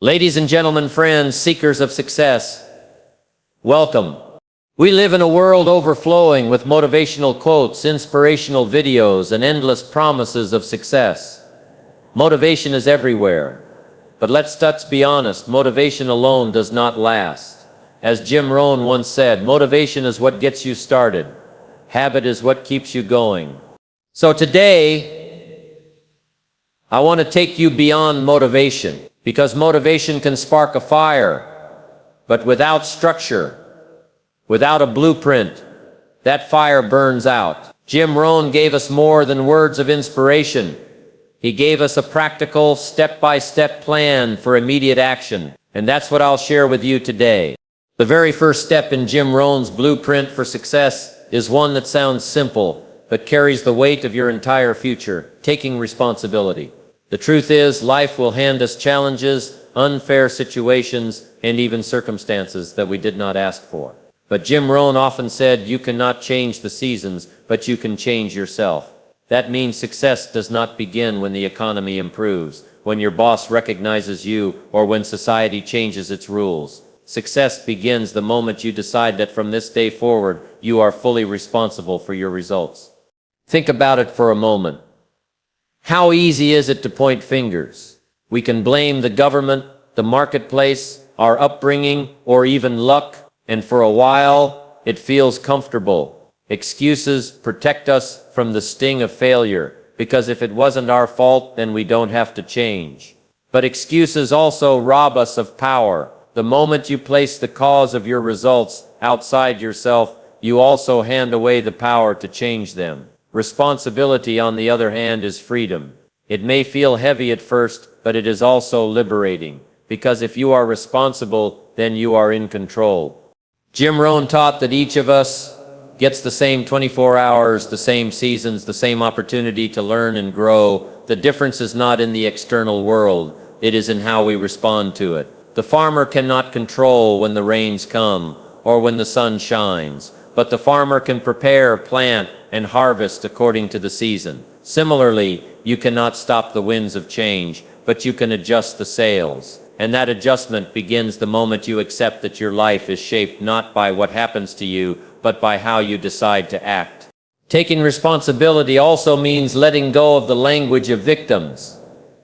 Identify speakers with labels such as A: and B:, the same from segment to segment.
A: Ladies and gentlemen, friends, seekers of success, welcome. We live in a world overflowing with motivational quotes, inspirational videos, and endless promises of success. Motivation is everywhere. But let's be honest, motivation alone does not last. As Jim Rohn once said, motivation is what gets you started. Habit is what keeps you going. So today, I want to take you beyond motivation. Because motivation can spark a fire, but without structure, without a blueprint, that fire burns out. Jim Rohn gave us more than words of inspiration. He gave us a practical, step-by-step plan for immediate action, and that's what I'll share with you today. The very first step in Jim Rohn's blueprint for success is one that sounds simple, but carries the weight of your entire future: taking responsibility. The truth is, life will hand us challenges, unfair situations, and even circumstances that we did not ask for. But Jim Rohn often said, you cannot change the seasons, but you can change yourself. That means success does not begin when the economy improves, when your boss recognizes you, or when society changes its rules. Success begins the moment you decide that from this day forward, you are fully responsible for your results. Think about it for a moment. How easy is it to point fingers? We can blame the government, the marketplace, our upbringing, or even luck, and for a while, it feels comfortable. Excuses protect us from the sting of failure, because if it wasn't our fault, then we don't have to change. But excuses also rob us of power. The moment you place the cause of your results outside yourself, you also hand away the power to change them. Responsibility, on the other hand, is freedom. It may feel heavy at first, but it is also liberating, because if you are responsible, then you are in control. Jim Rohn taught that each of us gets the same 24 hours, the same seasons, the same opportunity to learn and grow. The difference is not in the external world, it is in how we respond to it. The farmer cannot control when the rains come or when the sun shines, but the farmer can prepare, plant, and harvest according to the season. Similarly, you cannot stop the winds of change, but you can adjust the sails. And that adjustment begins the moment you accept that your life is shaped not by what happens to you, but by how you decide to act. Taking responsibility also means letting go of the language of victims.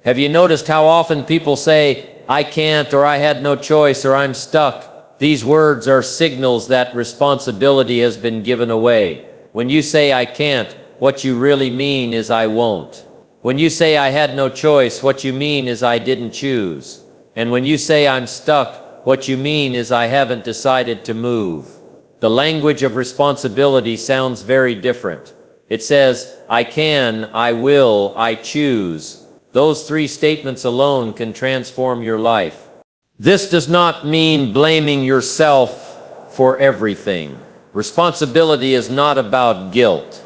A: Have you noticed how often people say, I can't, or I had no choice, or I'm stuck? These words are signals that responsibility has been given away. When you say I can't, what you really mean is I won't. When you say I had no choice, what you mean is I didn't choose. And when you say I'm stuck, what you mean is I haven't decided to move. The language of responsibility sounds very different. It says, I can, I will, I choose. Those three statements alone can transform your life. This does not mean blaming yourself for everything. Responsibility is not about guilt.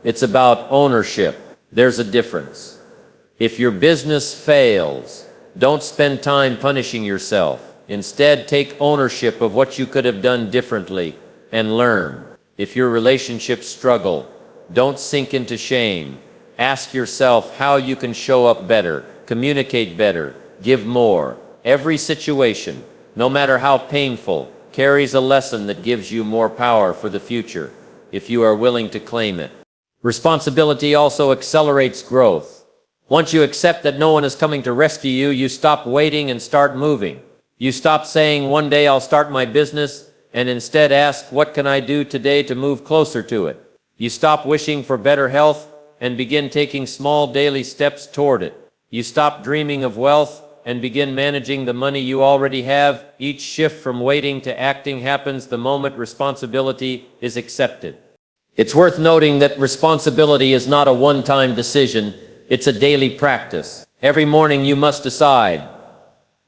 A: It's about ownership. There's a difference. If your business fails, don't spend time punishing yourself. Instead, take ownership of what you could have done differently and learn. If your relationships struggle, don't sink into shame. Ask yourself how you can show up better, communicate better, give more. Every situation, no matter how painful, carries a lesson that gives you more power for the future, if you are willing to claim it. Responsibility also accelerates growth. Once you accept that no one is coming to rescue you, you stop waiting and start moving. You stop saying, one day I'll start my business, and instead ask, what can I do today to move closer to it? You stop wishing for better health and begin taking small daily steps toward it. You stop dreaming of wealth and begin managing the money you already have. Each shift from waiting to acting happens the moment responsibility is accepted. It's worth noting that responsibility is not a one-time decision, it's a daily practice. Every morning you must decide,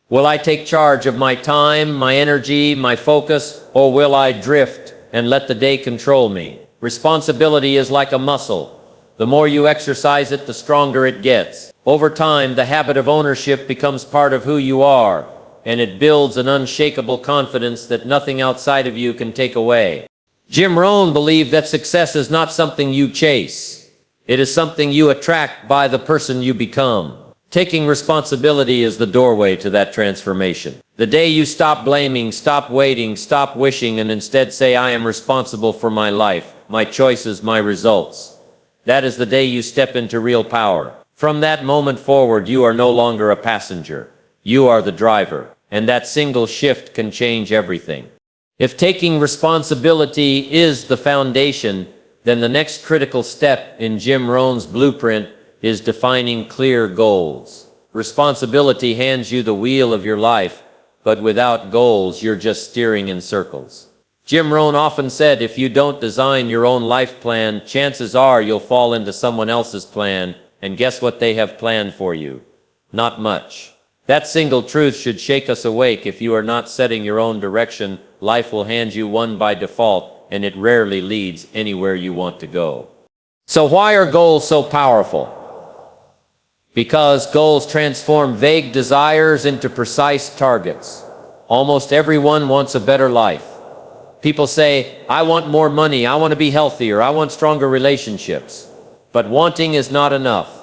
A: will I take charge of my time, my energy, my focus, or will I drift and let the day control me? Responsibility is like a muscle. The more you exercise it, the stronger it gets. Over time, the habit of ownership becomes part of who you are, and it builds an unshakable confidence that nothing outside of you can take away. Jim Rohn believed that success is not something you chase. It is something you attract by the person you become. Taking responsibility is the doorway to that transformation. The day you stop blaming, stop waiting, stop wishing, and instead say, I am responsible for my life, my choices, my results. That is the day you step into real power. From that moment forward, you are no longer a passenger. You are the driver. And that single shift can change everything. If taking responsibility is the foundation, then the next critical step in Jim Rohn's blueprint is defining clear goals. Responsibility hands you the wheel of your life, but without goals, you're just steering in circles. Jim Rohn often said, if you don't design your own life plan, chances are you'll fall into someone else's plan, and guess what they have planned for you? Not much. That single truth should shake us awake. If you are not setting your own direction, life will hand you one by default, and it rarely leads anywhere you want to go. So why are goals so powerful? Because goals transform vague desires into precise targets. Almost everyone wants a better life. People say, I want more money, I want to be healthier, I want stronger relationships. But wanting is not enough.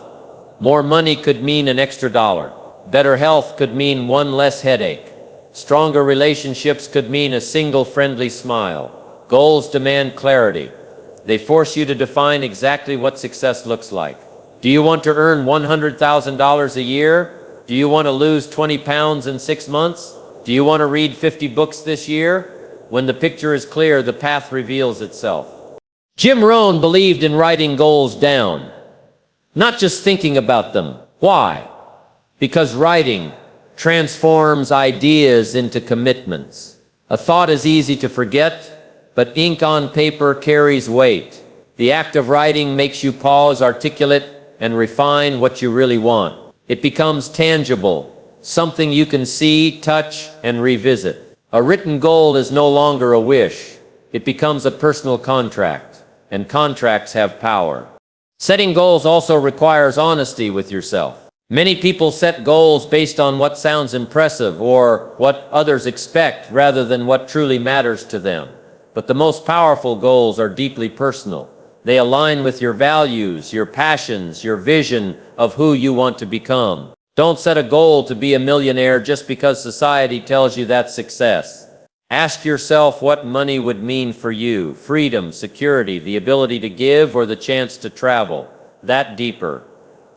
A: More money could mean an extra dollar. Better health could mean one less headache. Stronger relationships could mean a single friendly smile. Goals demand clarity. They force you to define exactly what success looks like. Do you want to earn $100,000 a year? Do you want to lose 20 pounds in 6 months? Do you want to read 50 books this year? When the picture is clear, the path reveals itself. Jim Rohn believed in writing goals down, not just thinking about them. Why? Because writing transforms ideas into commitments. A thought is easy to forget, but ink on paper carries weight. The act of writing makes you pause, articulate, and refine what you really want. It becomes tangible, something you can see, touch, and revisit. A written goal is no longer a wish. It becomes a personal contract, and contracts have power. Setting goals also requires honesty with yourself. Many people set goals based on what sounds impressive or what others expect rather than what truly matters to them. But the most powerful goals are deeply personal. They align with your values, your passions, your vision of who you want to become. Don't set a goal to be a millionaire just because society tells you that's success. Ask yourself what money would mean for you: freedom, security, the ability to give, or the chance to travel. That deeper.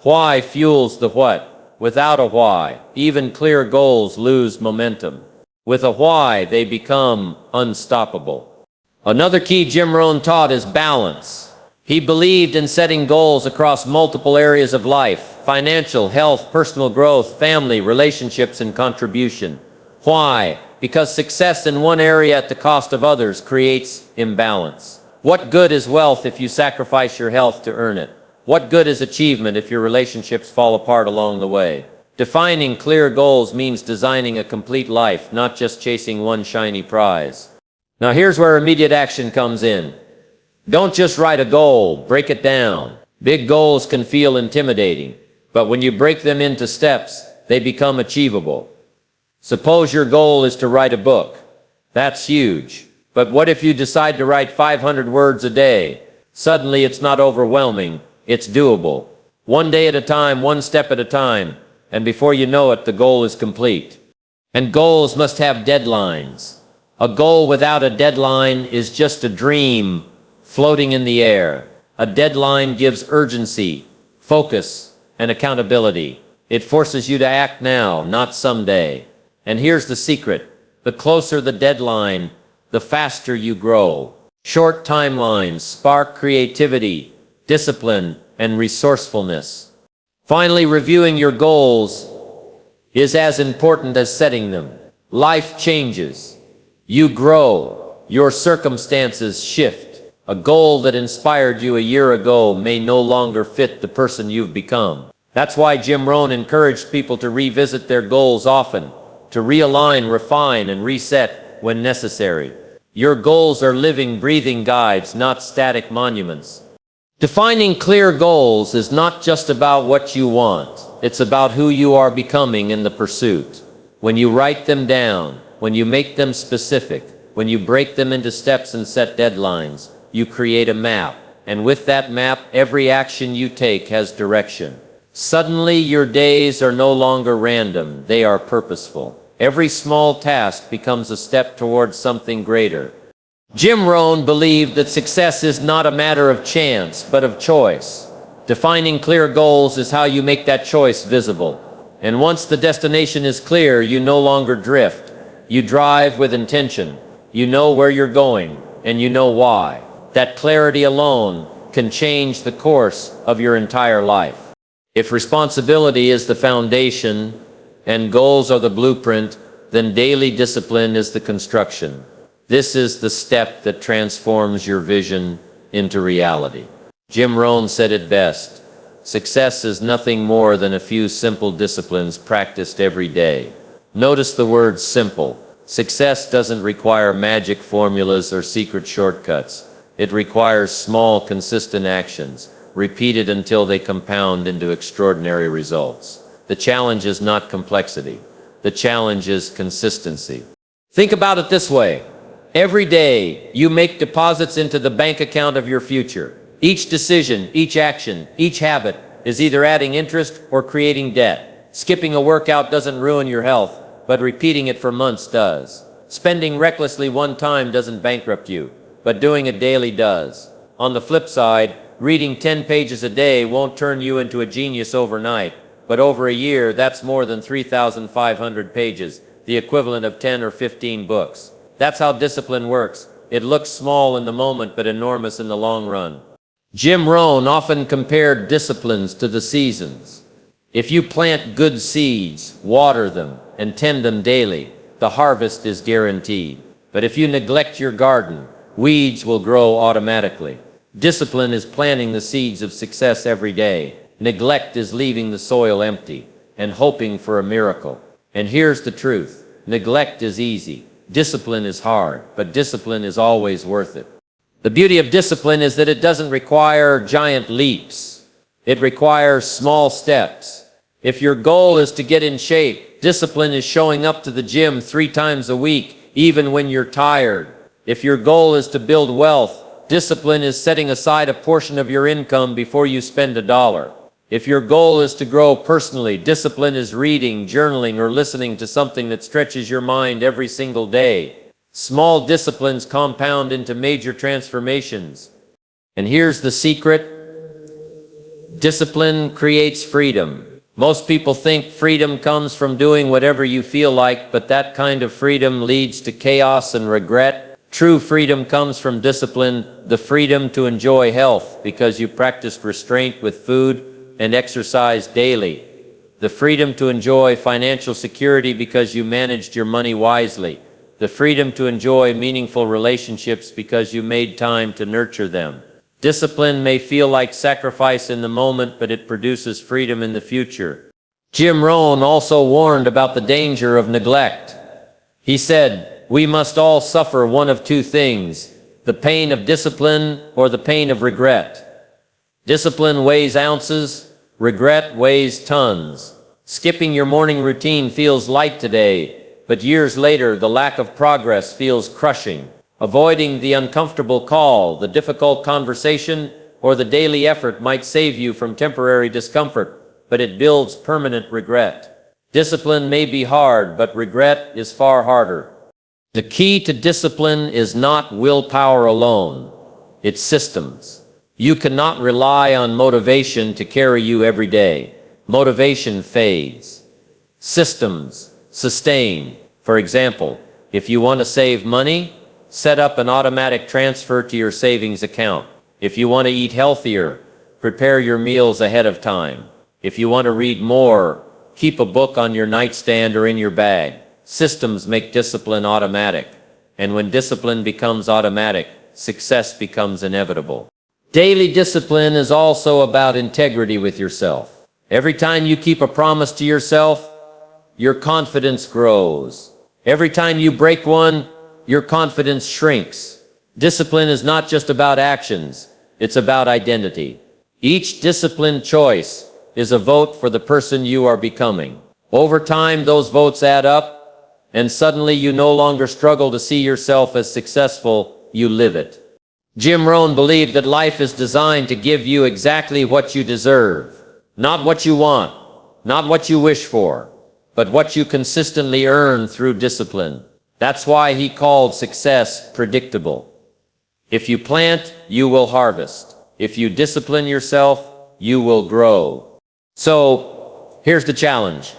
A: Why fuels the what. Without a why, even clear goals lose momentum. With a why, they become unstoppable. Another key Jim Rohn taught is balance. He believed in setting goals across multiple areas of life: financial, health, personal growth, family, relationships, and contribution. Why? Because success in one area at the cost of others creates imbalance. What good is wealth if you sacrifice your health to earn it? What good is achievement if your relationships fall apart along the way? Defining clear goals means designing a complete life, not just chasing one shiny prize. Now here's where immediate action comes in. Don't just write a goal, break it down. Big goals can feel intimidating, but when you break them into steps, they become achievable. Suppose your goal is to write a book. That's huge. But what if you decide to write 500 words a day? Suddenly it's not overwhelming, it's doable. One day at a time, one step at a time, and before you know it, the goal is complete. And goals must have deadlines. A goal without a deadline is just a dream floating in the air. A deadline gives urgency, focus, and accountability. It forces you to act now, not someday. And here's the secret. The closer the deadline, the faster you grow. Short timelines spark creativity, discipline, and resourcefulness. Finally, reviewing your goals is as important as setting them. Life changes. You grow. Your circumstances shift. A goal that inspired you a year ago may no longer fit the person you've become. That's why Jim Rohn encouraged people to revisit their goals often, to realign, refine, and reset when necessary. Your goals are living, breathing guides, not static monuments. Defining clear goals is not just about what you want. It's about who you are becoming in the pursuit. When you write them down, when you make them specific, when you break them into steps and set deadlines, you create a map. And with that map, every action you take has direction. Suddenly your days are no longer random, they are purposeful. Every small task becomes a step towards something greater. Jim Rohn believed that success is not a matter of chance, but of choice. Defining clear goals is how you make that choice visible. And once the destination is clear, you no longer drift. You drive with intention. You know where you're going, and you know why. That clarity alone can change the course of your entire life. If responsibility is the foundation and goals are the blueprint, then daily discipline is the construction. This is the step that transforms your vision into reality. Jim Rohn said it best: success is nothing more than a few simple disciplines practiced every day. Notice the word simple. Success doesn't require magic formulas or secret shortcuts. It requires small, consistent actions, repeated until they compound into extraordinary results. The challenge is not complexity. The challenge is consistency. Think about it this way. Every day, you make deposits into the bank account of your future. Each decision, each action, each habit is either adding interest or creating debt. Skipping a workout doesn't ruin your health, but repeating it for months does. Spending recklessly one time doesn't bankrupt you, but doing it daily does. On the flip side, reading 10 pages a day won't turn you into a genius overnight, but over a year, that's more than 3,500 pages, the equivalent of 10 or 15 books. That's how discipline works. It looks small in the moment, but enormous in the long run. Jim Rohn often compared disciplines to the seasons. If you plant good seeds, water them, and tend them daily, the harvest is guaranteed. But if you neglect your garden, weeds will grow automatically. Discipline is planting the seeds of success every day. Neglect is leaving the soil empty and hoping for a miracle. And here's the truth. Neglect is easy. Discipline is hard, but discipline is always worth it. The beauty of discipline is that it doesn't require giant leaps. It requires small steps. If your goal is to get in shape, discipline is showing up to the gym 3 times a week, even when you're tired. If your goal is to build wealth, discipline is setting aside a portion of your income before you spend a dollar. If your goal is to grow personally, discipline is reading, journaling, or listening to something that stretches your mind every single day. Small disciplines compound into major transformations. And here's the secret. Discipline creates freedom. Most people think freedom comes from doing whatever you feel like, but that kind of freedom leads to chaos and regret. True freedom comes from discipline, the freedom to enjoy health because you practiced restraint with food and exercise daily. The freedom to enjoy financial security because you managed your money wisely. The freedom to enjoy meaningful relationships because you made time to nurture them. Discipline may feel like sacrifice in the moment, but it produces freedom in the future. Jim Rohn also warned about the danger of neglect. He said, "We must all suffer one of 2 things, the pain of discipline or the pain of regret." Discipline weighs ounces, regret weighs tons. Skipping your morning routine feels light today, but years later the lack of progress feels crushing. Avoiding the uncomfortable call, the difficult conversation, or the daily effort might save you from temporary discomfort, but it builds permanent regret. Discipline may be hard, but regret is far harder. The key to discipline is not willpower alone. It's systems. You cannot rely on motivation to carry you every day. Motivation fades. Systems sustain. For example, if you want to save money, set up an automatic transfer to your savings account. If you want to eat healthier, prepare your meals ahead of time. If you want to read more, keep a book on your nightstand or in your bag. Systems make discipline automatic. And when discipline becomes automatic, success becomes inevitable. Daily discipline is also about integrity with yourself. Every time you keep a promise to yourself, your confidence grows. Every time you break one, your confidence shrinks. Discipline is not just about actions, it's about identity. Each disciplined choice is a vote for the person you are becoming. Over time, those votes add up, and suddenly you no longer struggle to see yourself as successful, you live it. Jim Rohn believed that life is designed to give you exactly what you deserve. Not what you want, not what you wish for, but what you consistently earn through discipline. That's why he called success predictable. If you plant, you will harvest. If you discipline yourself, you will grow. So, here's the challenge.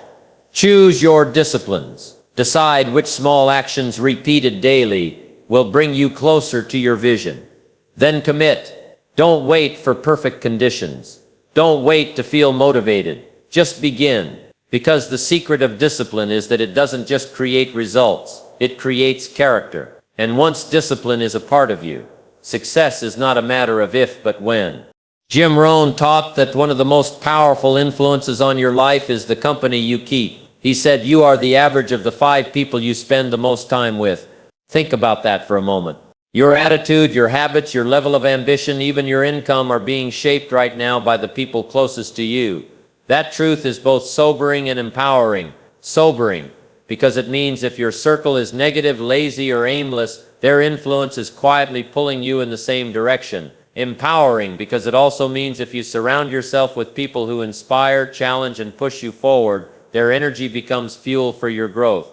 A: Choose your disciplines. Decide which small actions repeated daily will bring you closer to your vision. Then commit. Don't wait for perfect conditions. Don't wait to feel motivated. Just begin. Because the secret of discipline is that it doesn't just create results, it creates character. And once discipline is a part of you, success is not a matter of if but when. Jim Rohn taught that one of the most powerful influences on your life is the company you keep. He said you are the average of the 5 people you spend the most time with. Think about that for a moment. Your attitude, your habits, your level of ambition, even your income are being shaped right now by the people closest to you. That truth is both sobering and empowering. Sobering, because it means if your circle is negative, lazy, or aimless, their influence is quietly pulling you in the same direction. Empowering, because it also means if you surround yourself with people who inspire, challenge, and push you forward, their energy becomes fuel for your growth.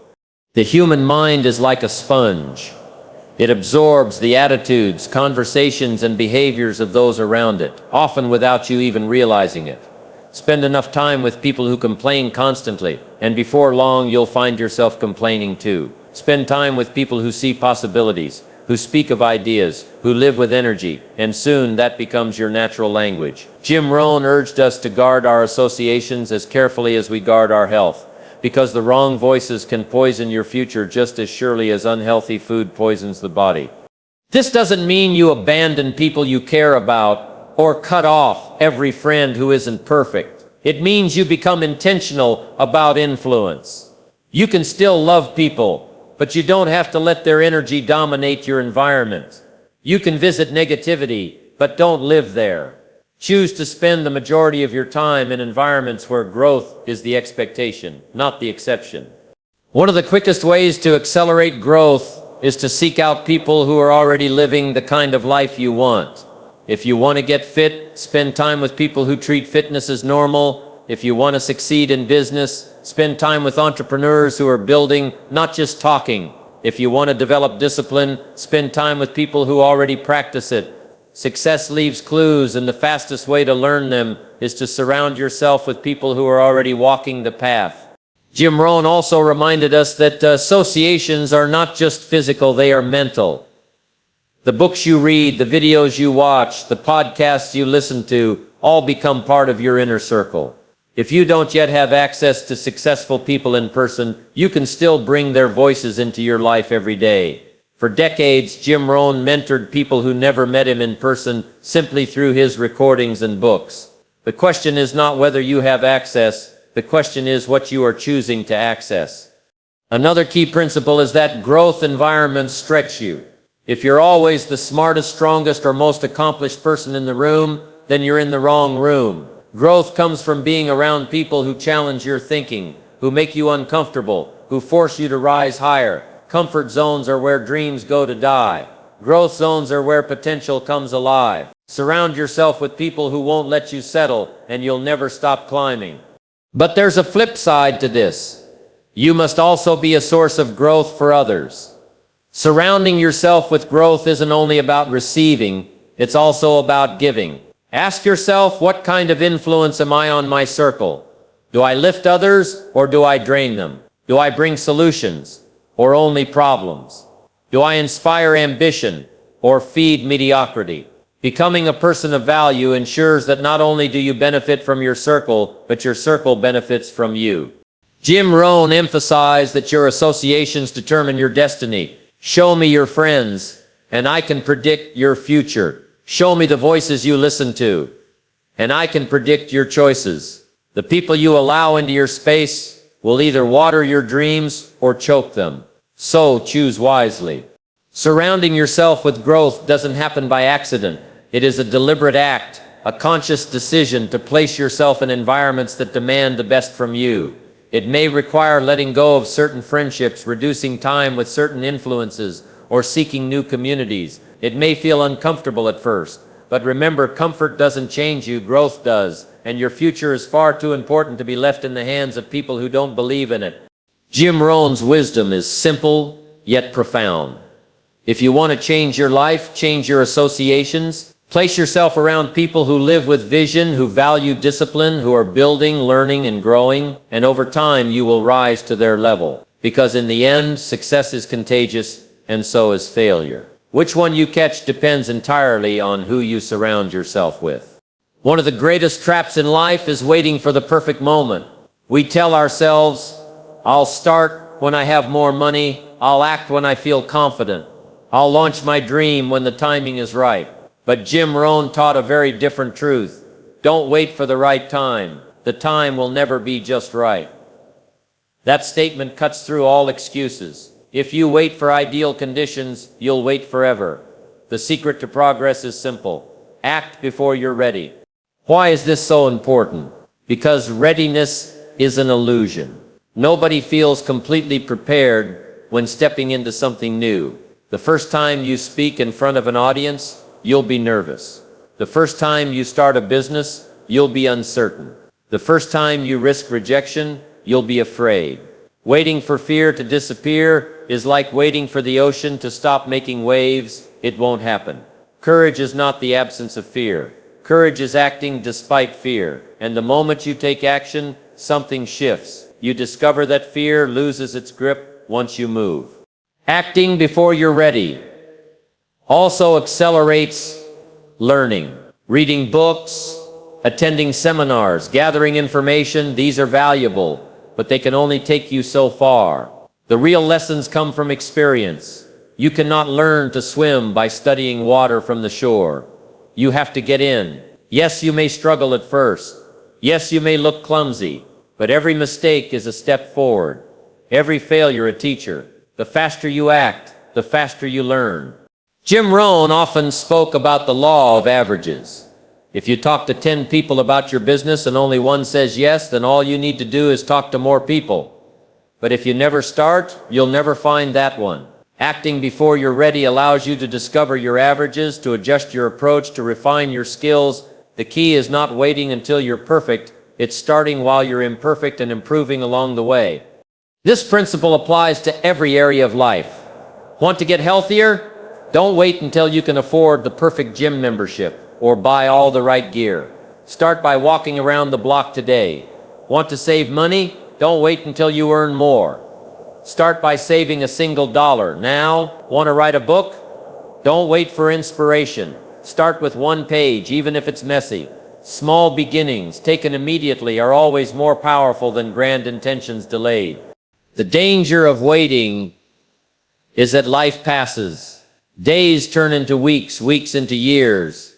A: The human mind is like a sponge. It absorbs the attitudes, conversations, and behaviors of those around it, often without you even realizing it. Spend enough time with people who complain constantly, and before long you'll find yourself complaining too. Spend time with people who see possibilities, who speak of ideas, who live with energy, and soon that becomes your natural language. Jim Rohn urged us to guard our associations as carefully as we guard our health, because the wrong voices can poison your future just as surely as unhealthy food poisons the body. This doesn't mean you abandon people you care about or cut off every friend who isn't perfect. It means you become intentional about influence. You can still love people, but you don't have to let their energy dominate your environment. You can visit negativity, but don't live there. Choose to spend the majority of your time in environments where growth is the expectation, not the exception. One of the quickest ways to accelerate growth is to seek out people who are already living the kind of life you want. If you want to get fit, spend time with people who treat fitness as normal. If you want to succeed in business, spend time with entrepreneurs who are building, not just talking. If you want to develop discipline, spend time with people who already practice it. Success leaves clues, and the fastest way to learn them is to surround yourself with people who are already walking the path. Jim Rohn also reminded us that associations are not just physical, they are mental. The books you read, the videos you watch, the podcasts you listen to, all become part of your inner circle. If you don't yet have access to successful people in person, you can still bring their voices into your life every day. For decades, Jim Rohn mentored people who never met him in person simply through his recordings and books. The question is not whether you have access, the question is what you are choosing to access. Another key principle is that growth environments stretch you. If you're always the smartest, strongest, or most accomplished person in the room, then you're in the wrong room. Growth comes from being around people who challenge your thinking, who make you uncomfortable, who force you to rise higher. Comfort zones are where dreams go to die. Growth zones are where potential comes alive. Surround yourself with people who won't let you settle, and you'll never stop climbing. But there's a flip side to this. You must also be a source of growth for others. Surrounding yourself with growth isn't only about receiving, it's also about giving. Ask yourself, what kind of influence am I on my circle? Do I lift others, or do I drain them? Do I bring solutions, or only problems? Do I inspire ambition, or feed mediocrity? Becoming a person of value ensures that not only do you benefit from your circle, but your circle benefits from you. Jim Rohn emphasized that your associations determine your destiny. Show me your friends, and I can predict your future. Show me the voices you listen to, and I can predict your choices. The people you allow into your space will either water your dreams or choke them. So choose wisely. Surrounding yourself with growth doesn't happen by accident. It is a deliberate act, a conscious decision to place yourself in environments that demand the best from you. It may require letting go of certain friendships, reducing time with certain influences, or seeking new communities. It may feel uncomfortable at first, But remember, comfort doesn't change you, growth does, and your future is far too important to be left in the hands of people who don't believe in it. Jim Rohn's wisdom is simple, yet profound. If you want to change your life, change your associations, place yourself around people who live with vision, who value discipline, who are building, learning, and growing, and over time you will rise to their level. Because in the end, success is contagious, and so is failure. Which one you catch depends entirely on who you surround yourself with. One of the greatest traps in life is waiting for the perfect moment. We tell ourselves, I'll start when I have more money, I'll act when I feel confident, I'll launch my dream when the timing is right. But Jim Rohn taught a very different truth. Don't wait for the right time. The time will never be just right. That statement cuts through all excuses. If you wait for ideal conditions, you'll wait forever. The secret to progress is simple. Act before you're ready. Why is this so important? Because readiness is an illusion. Nobody feels completely prepared when stepping into something new. The first time you speak in front of an audience, you'll be nervous. The first time you start a business, you'll be uncertain. The first time you risk rejection, you'll be afraid. Waiting for fear to disappear is like waiting for the ocean to stop making waves. It won't happen. Courage is not the absence of fear. Courage is acting despite fear. And the moment you take action, something shifts. You discover that fear loses its grip once you move. Acting before you're ready also accelerates learning. Reading books, attending seminars, gathering information, these are valuable, but they can only take you so far. The real lessons come from experience. You cannot learn to swim by studying water from the shore. You have to get in. Yes, you may struggle at first. Yes, you may look clumsy, but every mistake is a step forward. Every failure a teacher. The faster you act, the faster you learn. Jim Rohn often spoke about the law of averages. If you talk to 10 people about your business and only one says yes, then all you need to do is talk to more people. But if you never start, you'll never find that one. Acting before you're ready allows you to discover your averages, to adjust your approach, to refine your skills. The key is not waiting until you're perfect, it's starting while you're imperfect and improving along the way. This principle applies to every area of life. Want to get healthier? Don't wait until you can afford the perfect gym membership or buy all the right gear. Start by walking around the block today. Want to save money? Don't wait until you earn more. Start by saving a single dollar now. Want to write a book? Don't wait for inspiration. Start with one page, even if it's messy. Small beginnings, taken immediately, are always more powerful than grand intentions delayed. The danger of waiting is that life passes. Days turn into weeks, weeks into years,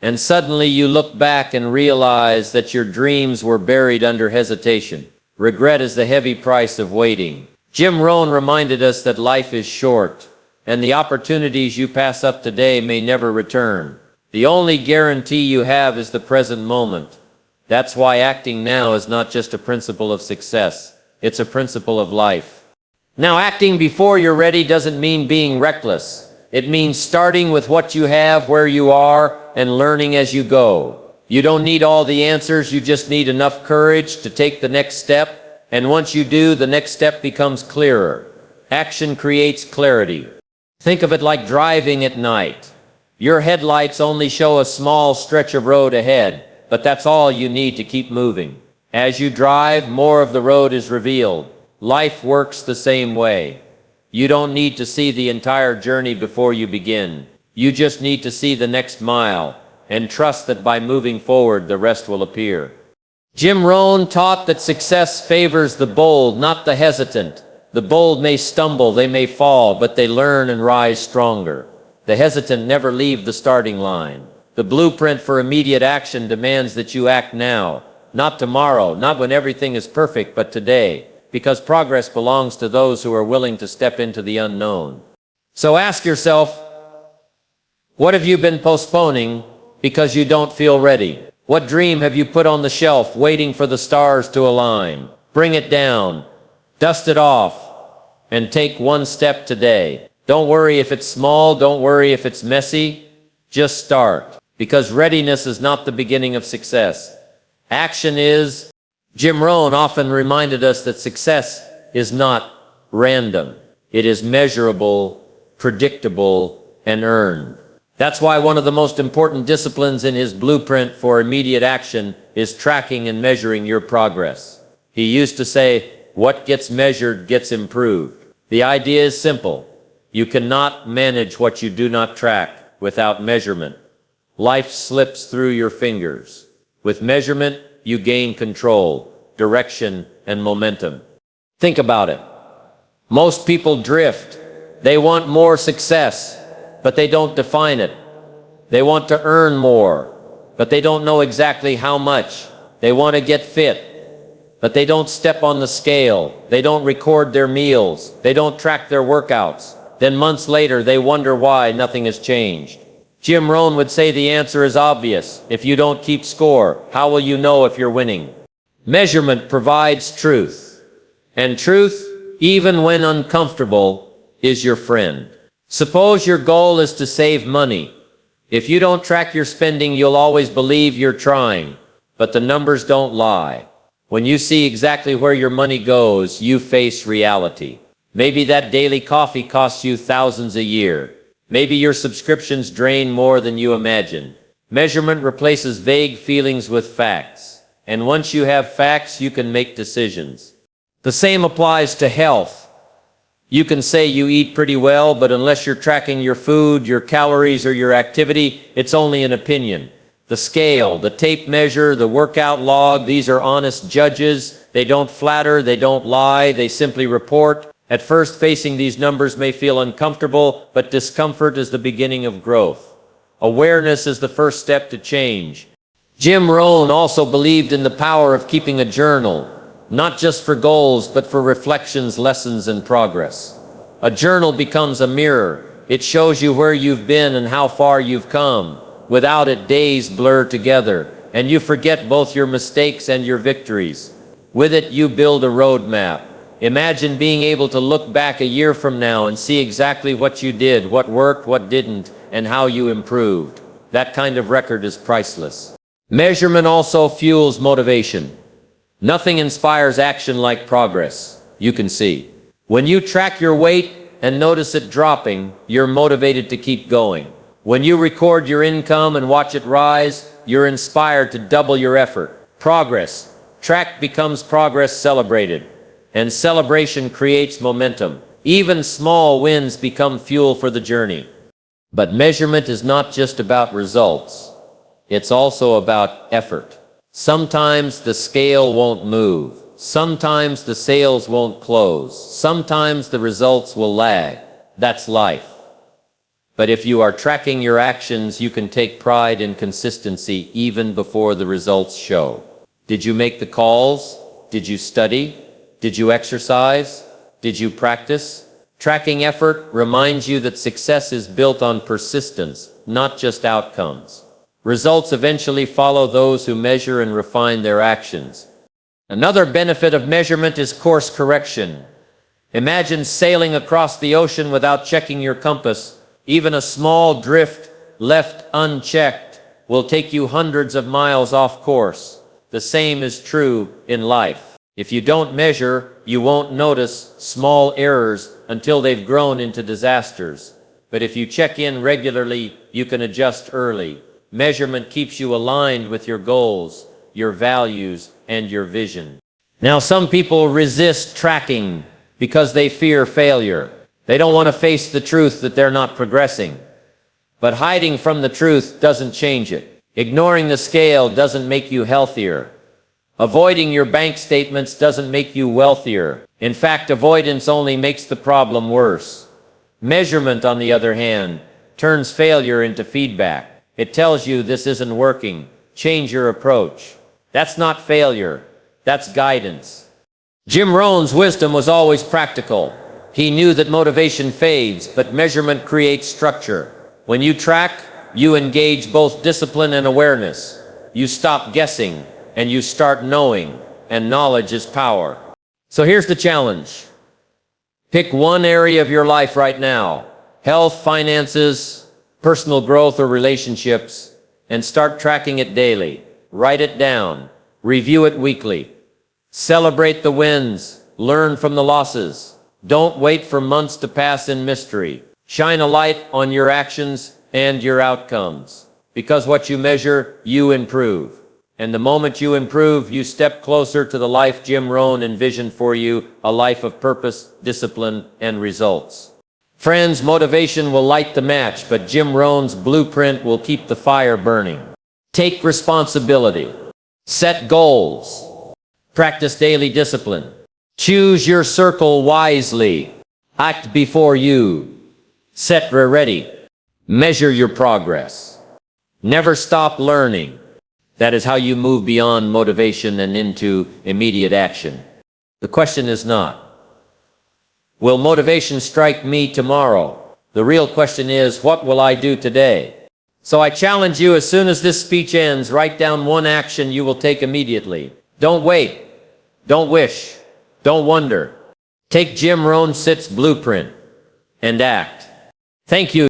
A: and suddenly you look back and realize that your dreams were buried under hesitation. Regret is the heavy price of waiting. Jim Rohn reminded us that life is short, and the opportunities you pass up today may never return. The only guarantee you have is the present moment. That's why acting now is not just a principle of success. It's a principle of life. Now, acting before you're ready doesn't mean being reckless. It means starting with what you have, where you are, and learning as you go. You don't need all the answers, you just need enough courage to take the next step, and once you do, the next step becomes clearer. Action creates clarity. Think of it like driving at night. Your headlights only show a small stretch of road ahead, but that's all you need to keep moving. As you drive, more of the road is revealed. Life works the same way. You don't need to see the entire journey before you begin. You just need to see the next mile, and trust that by moving forward, the rest will appear. Jim Rohn taught that success favors the bold, not the hesitant. The bold may stumble, they may fall, but they learn and rise stronger. The hesitant never leave the starting line. The blueprint for immediate action demands that you act now, not tomorrow, not when everything is perfect, but today, because progress belongs to those who are willing to step into the unknown. So ask yourself, what have you been postponing because you don't feel ready? What dream have you put on the shelf waiting for the stars to align? Bring it down, dust it off, and take one step today. Don't worry if it's small, don't worry if it's messy, just start. because readiness is not the beginning of success. Action is. Jim Rohn often reminded us that success is not random. It is measurable, predictable, and earned. That's why one of the most important disciplines in his blueprint for immediate action is tracking and measuring your progress. He used to say, "What gets measured gets improved." The idea is simple. You cannot manage what you do not track without measurement. Life slips through your fingers. With measurement, you gain control, direction, and momentum. Think about it. Most people drift. They want more success, but they don't define it. They want to earn more, but they don't know exactly how much. They want to get fit, but they don't step on the scale. They don't record their meals. They don't track their workouts. Then months later, they wonder why nothing has changed. Jim Rohn would say the answer is obvious. If you don't keep score, how will you know if you're winning? Measurement provides truth. And truth, even when uncomfortable, is your friend. Suppose your goal is to save money. If you don't track your spending, you'll always believe you're trying. But the numbers don't lie. When you see exactly where your money goes, you face reality. Maybe that daily coffee costs you thousands a year. Maybe your subscriptions drain more than you imagine. Measurement replaces vague feelings with facts. And once you have facts, you can make decisions. The same applies to health. You can say you eat pretty well, but unless you're tracking your food, your calories, or your activity, it's only an opinion. The scale, the tape measure, the workout log, these are honest judges. They don't flatter, they don't lie, they simply report. At first, facing these numbers may feel uncomfortable, but discomfort is the beginning of growth. Awareness is the first step to change. Jim Rohn also believed in the power of keeping a journal, not just for goals, but for reflections, lessons, and progress. A journal becomes a mirror. It shows you where you've been and how far you've come. Without it, days blur together, and you forget both your mistakes and your victories. With it, you build a roadmap. Imagine being able to look back a year from now and see exactly what you did, what worked, what didn't, and how you improved. That kind of record is priceless. Measurement also fuels motivation. Nothing inspires action like progress. You can see. When you track your weight and notice it dropping, you're motivated to keep going. When you record your income and watch it rise, you're inspired to double your effort. Progress. Tracked becomes progress celebrated. And celebration creates momentum. Even small wins become fuel for the journey. But measurement is not just about results. It's also about effort. Sometimes the scale won't move. Sometimes the sales won't close. Sometimes the results will lag. That's life. But if you are tracking your actions, you can take pride in consistency even before the results show. Did you make the calls? Did you study? Did you exercise? Did you practice? Tracking effort reminds you that success is built on persistence, not just outcomes. Results eventually follow those who measure and refine their actions. Another benefit of measurement is course correction. Imagine sailing across the ocean without checking your compass. Even a small drift left unchecked will take you hundreds of miles off course. The same is true in life. If you don't measure, you won't notice small errors until they've grown into disasters. But if you check in regularly, you can adjust early. Measurement keeps you aligned with your goals, your values, and your vision. Now, some people resist tracking because they fear failure. They don't want to face the truth that they're not progressing. But hiding from the truth doesn't change it. Ignoring the scale doesn't make you healthier. Avoiding your bank statements doesn't make you wealthier. In fact, avoidance only makes the problem worse. Measurement, on the other hand, turns failure into feedback. It tells you this isn't working. Change your approach. That's not failure. That's guidance. Jim Rohn's wisdom was always practical. He knew that motivation fades, but measurement creates structure. When you track, you engage both discipline and awareness. You stop guessing, and you start knowing, and knowledge is power. So here's the challenge. Pick one area of your life right now. Health, finances, personal growth, or relationships. and start tracking it daily. Write it down. Review it weekly. Celebrate the wins. Learn from the losses. Don't wait for months to pass in mystery. Shine a light on your actions and your outcomes. Because what you measure, you improve. And the moment you improve, you step closer to the life Jim Rohn envisioned for you, a life of purpose, discipline, and results. Friends, motivation will light the match, but Jim Rohn's blueprint will keep the fire burning. Take responsibility. Set goals. Practice daily discipline. Choose your circle wisely. Act before you. Set ready. Measure your progress. Never stop learning. That is how you move beyond motivation and into immediate action. The question is not, will motivation strike me tomorrow? The real question is, what will I do today? So I challenge you, as soon as this speech ends, write down one action you will take immediately. Don't wait. Don't wish. Don't wonder. Take Jim Rohn's blueprint and act. Thank you.